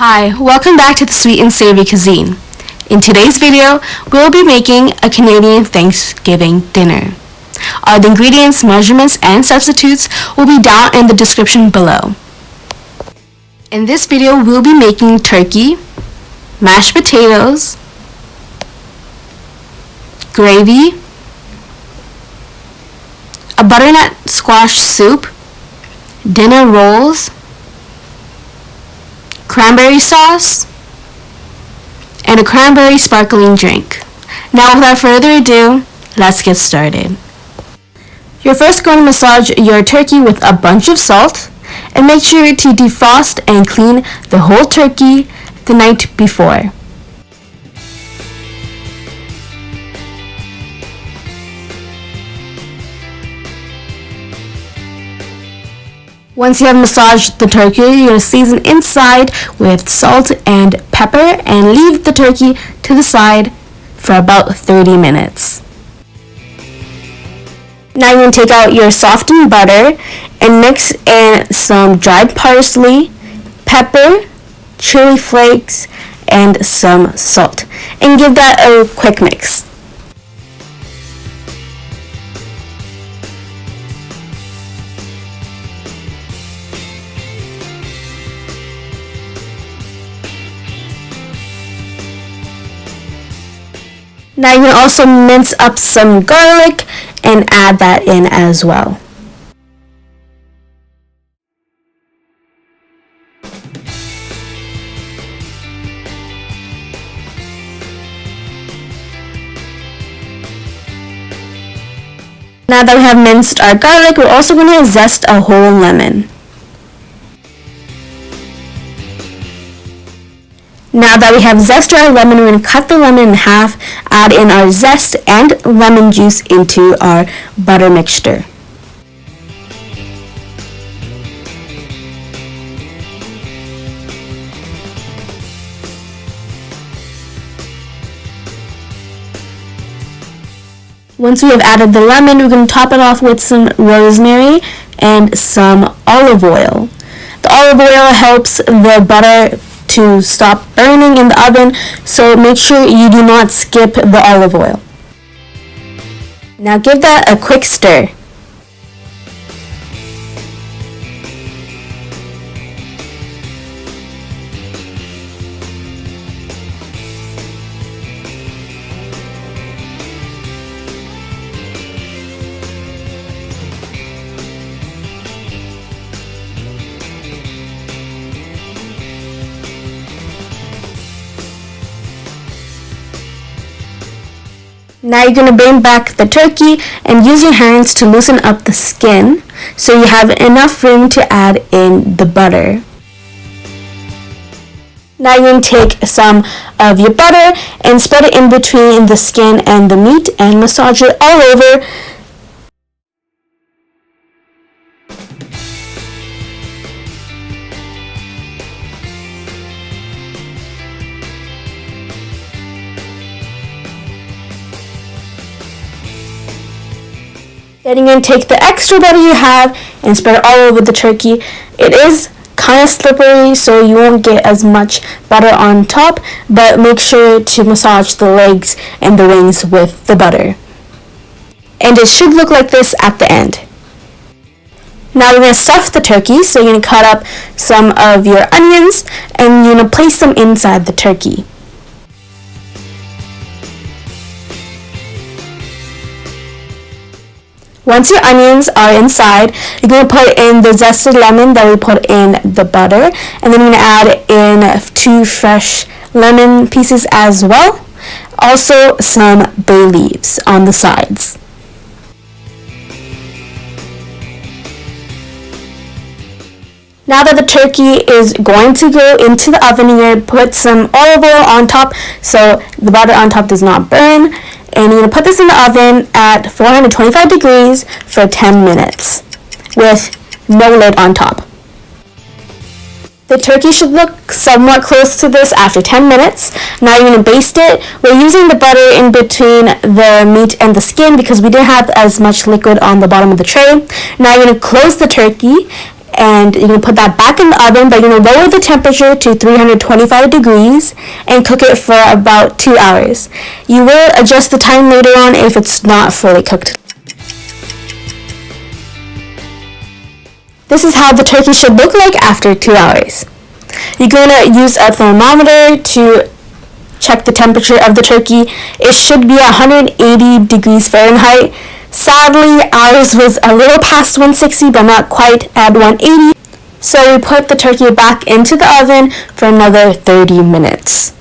Hi, welcome back to the Sweet and Savory Cuisine. In today's video, we'll be making a Canadian Thanksgiving dinner. All the ingredients, measurements, and substitutes will be down in the description below. In this video, we'll be making turkey, mashed potatoes, gravy, a butternut squash soup, dinner rolls, cranberry sauce, and a cranberry sparkling drink. Now without further ado, let's get started. You're first going to massage your turkey with a bunch of salt and make sure to defrost and clean the whole turkey the night before. Once you have massaged the turkey, you're going to season inside with salt and pepper and leave the turkey to the side for about 30 minutes. Now you're going to take out your softened butter and mix in some dried parsley, pepper, chili flakes, and some salt, and give that a quick mix. Now you can also mince up some garlic and add that in as well. Now that we have minced our garlic, we're also going to zest a whole lemon. Now that we have zested our lemon, we're going to cut the lemon in half, add in our zest and lemon juice into our butter mixture. Once we have added the lemon, we're going to top it off with some rosemary and some olive oil. The olive oil helps the butter to stop burning in the oven, so make sure you do not skip the olive oil. Now give that a quick stir. Now you're going to bring back the turkey and use your hands to loosen up the skin so you have enough room to add in the butter. Now you're going to take some of your butter and spread it in between the skin and the meat and massage it all over. Then you're going to take the extra butter you have and spread it all over the turkey. It is kind of slippery, so you won't get as much butter on top, but make sure to massage the legs and the wings with the butter. And it should look like this at the end. Now we're going to stuff the turkey, so you're going to cut up some of your onions and you're going to place them inside the turkey. Once your onions are inside, you're going to put in the zested lemon that we put in the butter, and then you're going to add in 2 fresh lemon pieces as well. Also some bay leaves on the sides. Now that the turkey is going to go into the oven, you're going to put some olive oil on top so the butter on top does not burn. And you're going to put this in the oven at 425 degrees for 10 minutes with no lid on top. The turkey should look somewhat close to this after 10 minutes. Now you're going to baste it. We're using the butter in between the meat and the skin because we didn't have as much liquid on the bottom of the tray. Now you're going to close the turkey and you're going to put that back in the oven, but you're going to lower the temperature to 325 degrees and cook it for about 2 hours. You will adjust the time later on if it's not fully cooked. This is how the turkey should look like after 2 hours. You're going to use a thermometer to check the temperature of the turkey. It should be 180 degrees Fahrenheit. Sadly, ours was a little past 160, but not quite at 180. So we put the turkey back into the oven for another 30 minutes.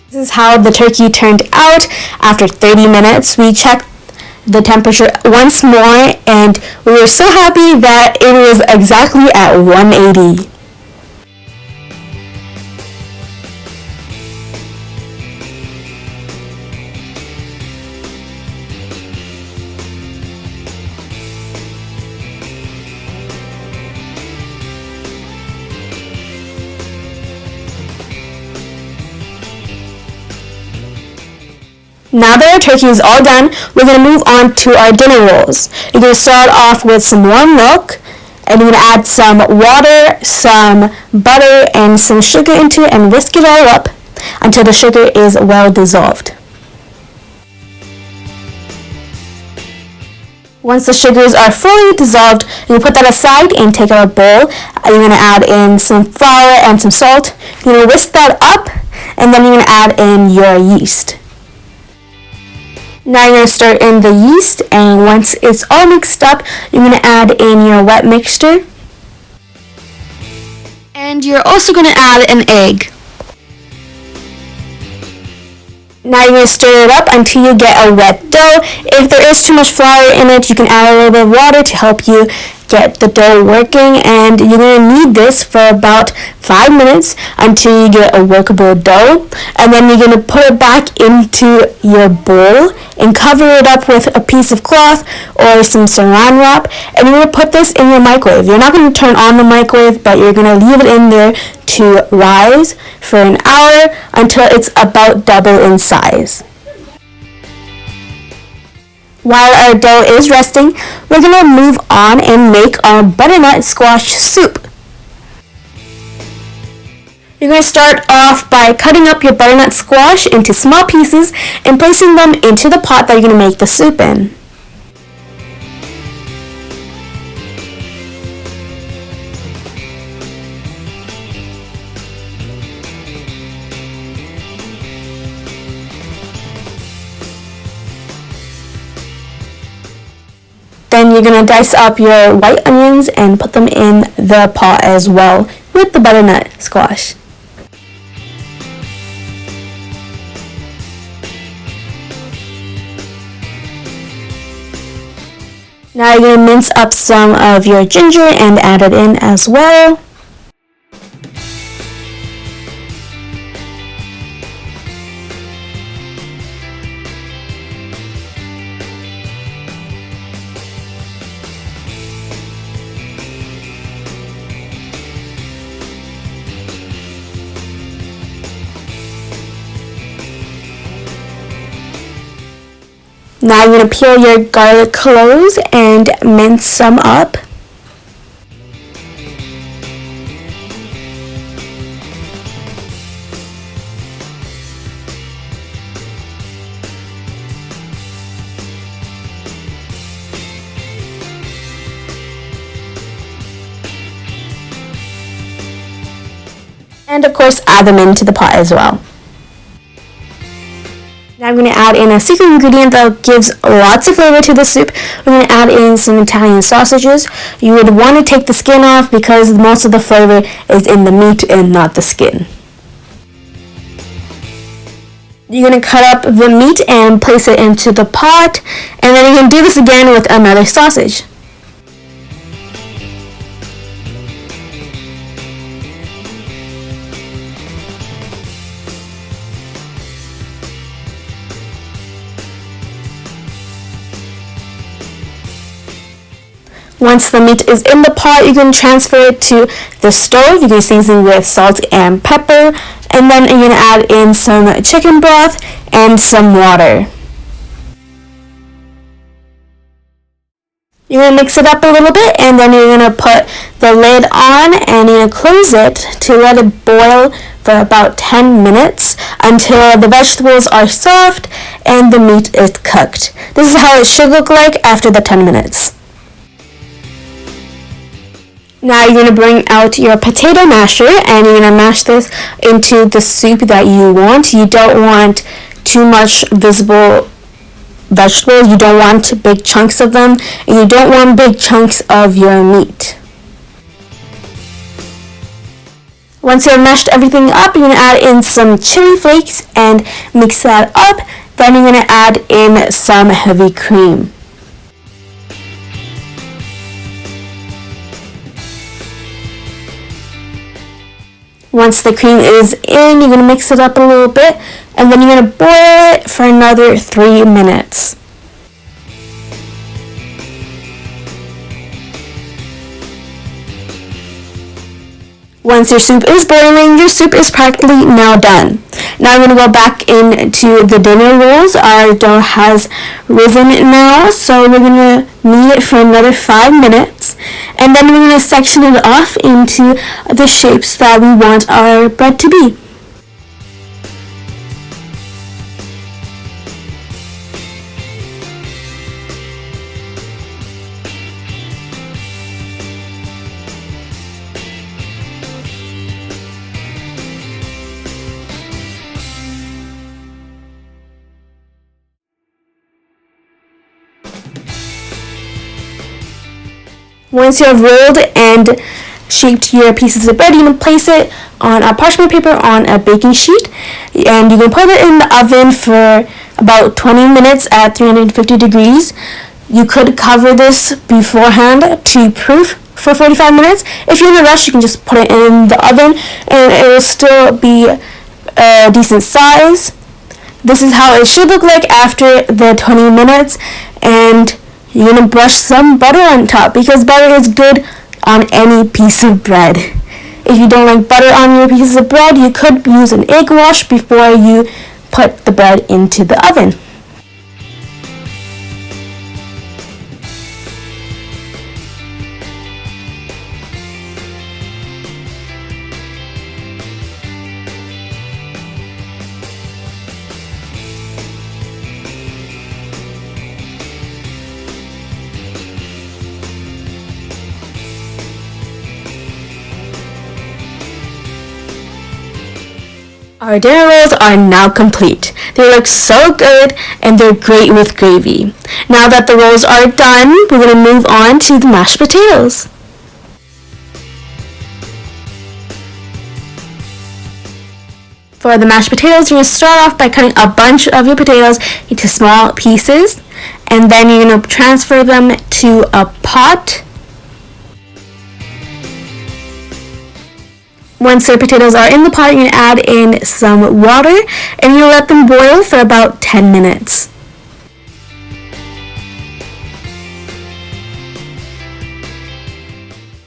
This is how the turkey turned out after 30 minutes. We checked the temperature once more and we were so happy that it was exactly at 180. Now that our turkey is all done, we're going to move on to our dinner rolls. You're going to start off with some warm milk, and you're going to add some water, some butter, and some sugar into it and whisk it all up until the sugar is well dissolved. Once the sugars are fully dissolved, you put that aside and take out a bowl. You're going to add in some flour and some salt. You're going to whisk that up, and then you're going to add in your yeast. Now you're going to stir in the yeast, and once it's all mixed up, you're going to add in your wet mixture. And you're also going to add an egg. Now you're going to stir it up until you get a wet dough. If there is too much flour in it, you can add a little bit of water to help you get the dough working, and you're going to knead this for about 5 minutes until you get a workable dough. And then you're going to put it back into your bowl and cover it up with a piece of cloth or some saran wrap, and you're going to put this in your microwave. You're not going to turn on the microwave, but you're going to leave it in there to rise for an hour until it's about double in size. While our dough is resting, we're going to move on and make our butternut squash soup. You're going to start off by cutting up your butternut squash into small pieces and placing them into the pot that you're going to make the soup in. Then you're going to dice up your white onions and put them in the pot as well with the butternut squash. Now you're going to mince up some of your ginger and add it in as well. Now you're going to peel your garlic cloves and mince some up. And of course, add them into the pot as well. Now I'm going to add in a secret ingredient that gives lots of flavor to the soup. We're going to add in some Italian sausages. You would want to take the skin off because most of the flavor is in the meat and not the skin. You're going to cut up the meat and place it into the pot, and then you can do this again with another sausage. Once the meat is in the pot, you can transfer it to the stove. You can season with salt and pepper, and then you're going to add in some chicken broth and some water. You're going to mix it up a little bit, and then you're going to put the lid on and you're going to close it to let it boil for about 10 minutes until the vegetables are soft and the meat is cooked. This is how it should look like after the 10 minutes. Now you're going to bring out your potato masher and you're going to mash this into the soup that you want. You don't want too much visible vegetables, you don't want big chunks of them, and you don't want big chunks of your meat. Once you've mashed everything up, you're going to add in some chili flakes and mix that up. Then you're going to add in some heavy cream. Once the cream is in, you're going to mix it up a little bit, and then you're going to boil it for another 3 minutes. Once your soup is boiling, your soup is practically now done. Now I'm going to go back into the dinner rolls. Our dough has risen now, so we're going to knead it for another 5 minutes. And then we're going to section it off into the shapes that we want our bread to be. Once you have rolled and shaped your pieces of bread, you can place it on a parchment paper on a baking sheet, and you can put it in the oven for about 20 minutes at 350 degrees. You could cover this beforehand to proof for 45 minutes. If you're in a rush, you can just put it in the oven and it will still be a decent size. This is how it should look like after the 20 minutes, and you're going to brush some butter on top because butter is good on any piece of bread. If you don't like butter on your pieces of bread, you could use an egg wash before you put the bread into the oven. Our dinner rolls are now complete. They look so good and they're great with gravy. Now that the rolls are done, we're going to move on to the mashed potatoes. For the mashed potatoes, you're going to start off by cutting a bunch of your potatoes into small pieces, and then you're going to transfer them to a pot. Once your potatoes are in the pot, you're going to add in some water and you'll let them boil for about 10 minutes.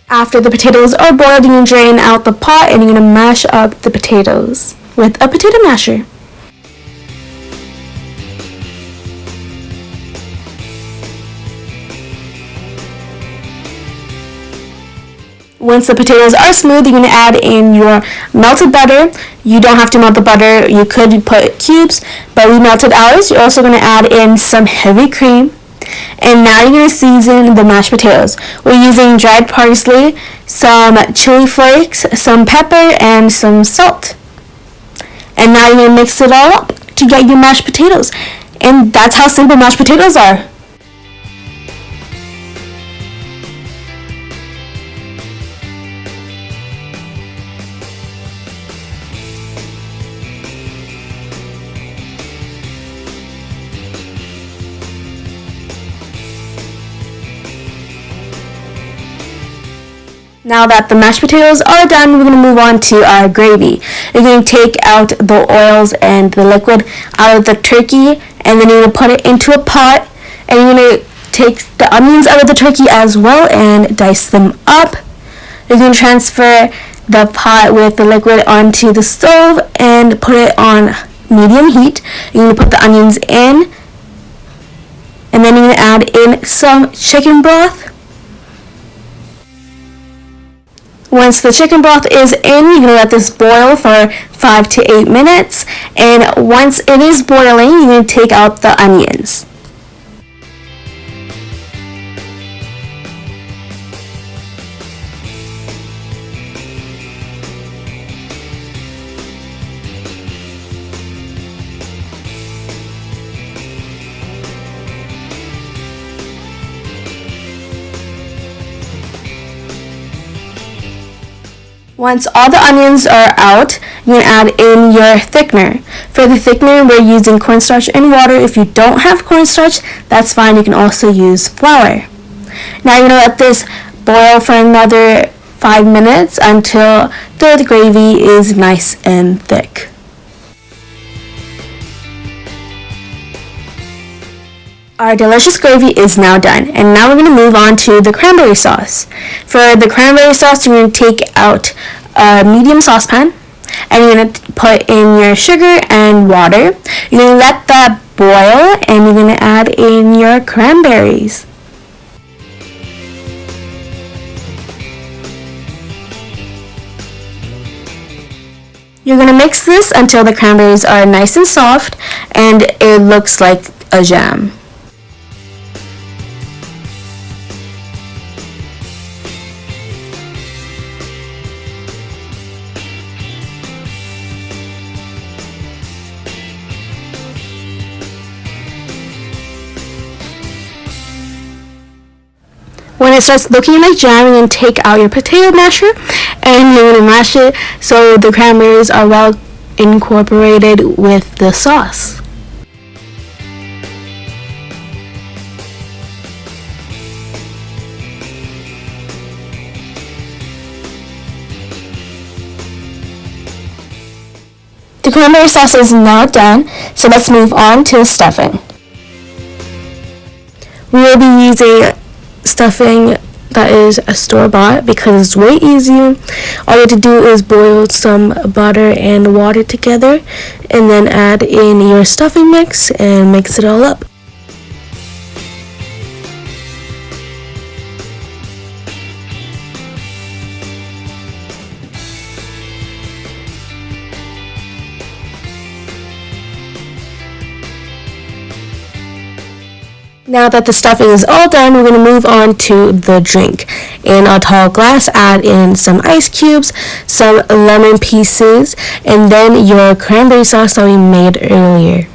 After the potatoes are boiled, you can drain out the pot and you're going to mash up the potatoes with a potato masher. Once the potatoes are smooth, you're going to add in your melted butter. You don't have to melt the butter. You could put cubes, but we melted ours. You're also going to add in some heavy cream. And now you're going to season the mashed potatoes. We're using dried parsley, some chili flakes, some pepper, and some salt. And now you're going to mix it all up to get your mashed potatoes. And that's how simple mashed potatoes are. Now that the mashed potatoes are done, we're going to move on to our gravy. You're going to take out the oils and the liquid out of the turkey, and then you're going to put it into a pot, and you're going to take the onions out of the turkey as well and dice them up. You're going to transfer the pot with the liquid onto the stove and put it on medium heat. You're going to put the onions in, and then you're going to add in some chicken broth. Once the chicken broth is in, you're going to let this boil for 5 to 8 minutes, and once it is boiling, you're going to take out the onions. Once all the onions are out, you're going to add in your thickener. For the thickener, we're using cornstarch and water. If you don't have cornstarch, that's fine. You can also use flour. Now you're going to let this boil for another 5 minutes until the gravy is nice and thick. Our delicious gravy is now done, and now we're going to move on to the cranberry sauce. For the cranberry sauce, you're going to take out a medium saucepan, and you're going to put in your sugar and water. You're going to let that boil, and you're going to add in your cranberries. You're going to mix this until the cranberries are nice and soft, and it looks like a jam. When it starts looking like jam, you're going to take out your potato masher and you're going to mash it so the cranberries are well incorporated with the sauce. The cranberry sauce is now done, so let's move on to stuffing. We will be using stuffing that is a store-bought because it's way easier. All you have to do is boil some butter and water together and then add in your stuffing mix and mix it all up. Now that the stuffing is all done, we're going to move on to the drink. In a tall glass, add in some ice cubes, some lemon pieces, and then your cranberry sauce that we made earlier.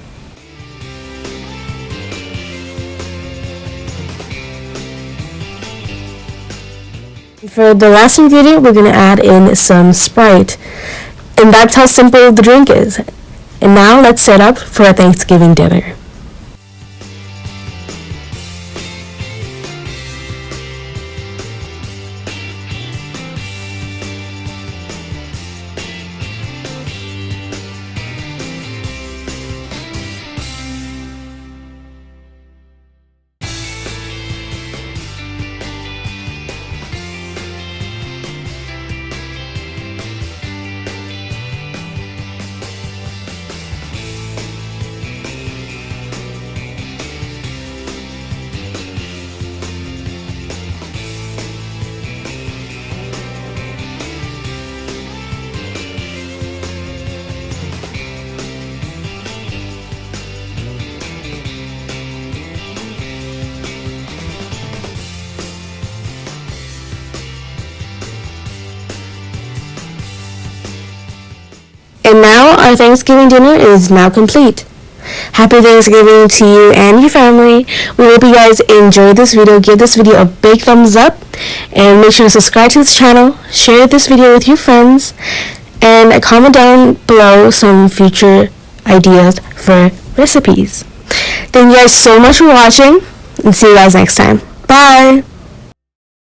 For the last ingredient, we're going to add in some Sprite. And that's how simple the drink is. And now let's set up for a Thanksgiving dinner. And now our Thanksgiving dinner is now complete. Happy Thanksgiving to you and your family. We hope you guys enjoyed this video. Give this video a big thumbs up and make sure to subscribe to this channel. Share this video with your friends and comment down below some future ideas for recipes. Thank you guys so much for watching and see you guys next time. Bye!